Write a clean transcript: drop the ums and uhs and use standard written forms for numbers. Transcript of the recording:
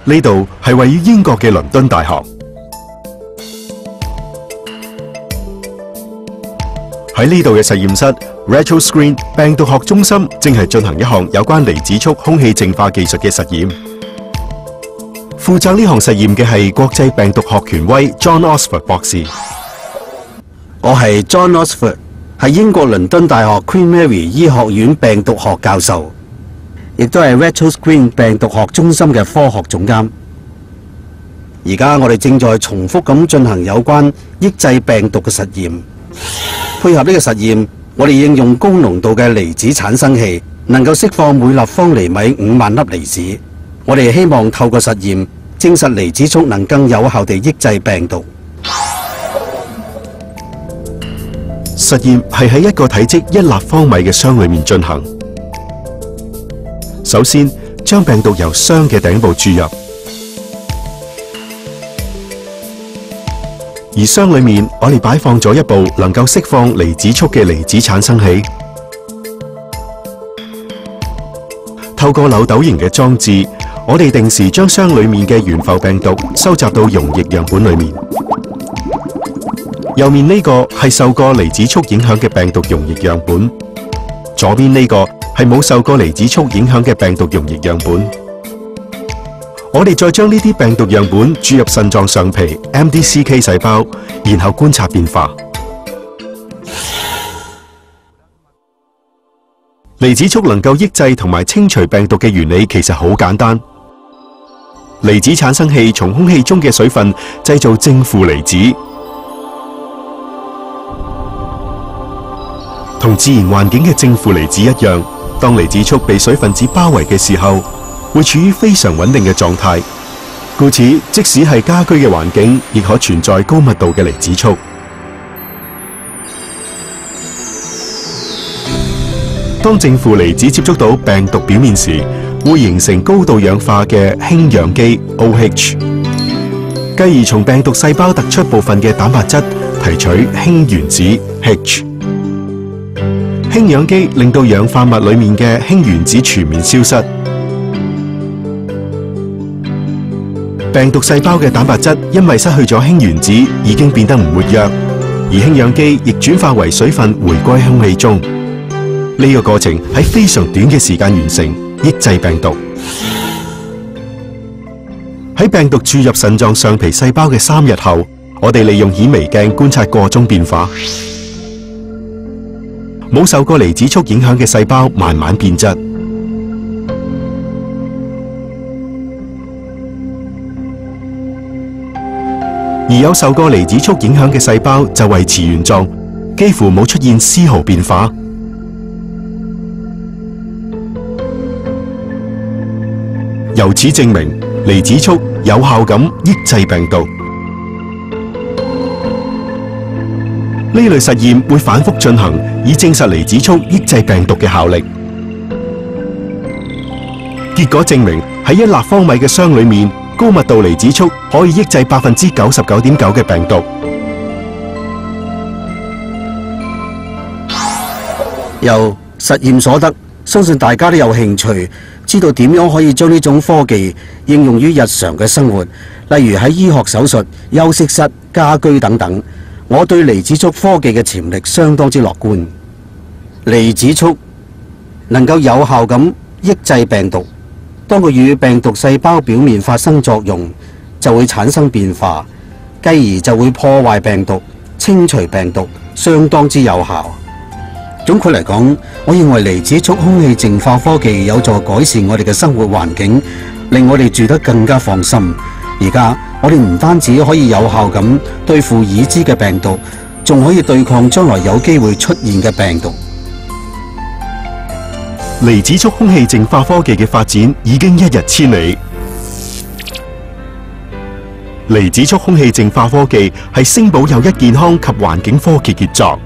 呢度係位於英國嘅倫敦大學。喺呢度嘅實驗室 RetroScreen 病毒學中心正係進行一項有關離子束空氣淨化技術嘅實驗。負責呢項實驗嘅係國際病毒學權威 John Osford 博士。我係 John Osford， 係英國倫敦大學 Queen Mary 醫學院病毒學教授，亦都係 RetroScreen 病毒學中心嘅科學總監。而家我哋正在重複咁進行有關抑制病毒嘅實驗。配合呢個實驗，我哋應用高濃度嘅離子產生器，能夠釋放每立方厘米5萬粒離子。我哋希望透過實驗證實離子束能更有效地抑制病毒。實驗係喺一個體積1立方米嘅箱裏面進行。首先，將病毒由箱嘅頂部注入，而箱裏面我哋擺放咗一部能夠釋放離子束嘅離子產生器。透過漏斗形嘅裝置，我哋定時將箱裏面嘅懸浮病毒收集到溶液樣本裏面。右面呢個係受過離子束影響嘅病毒溶液樣本，左邊呢個係冇受過離子束影響嘅病毒溶液樣本。我哋再將呢啲病毒樣本注入腎臟上皮 MDCK 細胞，然後觀察變化。離子束能夠抑制同埋清除病毒嘅原理其實好簡單。離子產生器從空氣中嘅水分製造正負離子，同自然環境嘅正負離子一樣，當離子束被水分子包圍嘅時候，會處於非常穩定嘅狀態。故此，即使係家居嘅環境，亦可存在高密度嘅離子束。當正負離子接觸到病毒表面時，會形成高度氧化嘅氫氧基 OH， 繼而從病毒細胞突出部分嘅蛋白質提取氫原子 H。氫氧基令到氧化物裡面嘅氫原子全面消失。病毒細胞嘅蛋白質因為失去咗氫原子，已經變得唔活躍，而氫氧基亦轉化為水分回歸空氣中。呢個過程喺非常短嘅時間完成，抑制病毒。喺病毒注入腎臟上皮細胞嘅3日後，我哋利用顯微鏡觀察個中變化。冇受過離子束影響嘅細胞慢慢變質，而有受過離子束影響嘅細胞就維持原狀，幾乎冇出現絲毫變化。由此證明，離子束有效咁抑制病毒。呢類實驗會反覆進行，以證實離子束抑制病毒嘅效力。結果證明喺1立方米嘅箱裏面，高密度離子束可以抑制 99.9% 嘅病毒。由實驗所得，相信大家都有興趣知道點樣可以將呢種科技應用於日常嘅生活，例如喺醫學手術、休息室、家居等等。我對離子束科技嘅潛力相當之樂觀。離子束能夠有效咁抑制病毒，當佢與病毒細胞表面發生作用，就會產生變化，繼而就會破壞病毒、清除病毒，相當之有效。總括嚟講，我認為離子束空氣淨化科技有助改善我哋嘅生活環境，令我哋住得更加放心。而家我哋唔單止可以有效咁對付已知嘅病毒，仲可以對抗將來有機會出現嘅病毒。離子束空氣淨化科技嘅發展已經一日千里。離子束空氣淨化科技係星寶有益健康及環境科技傑作。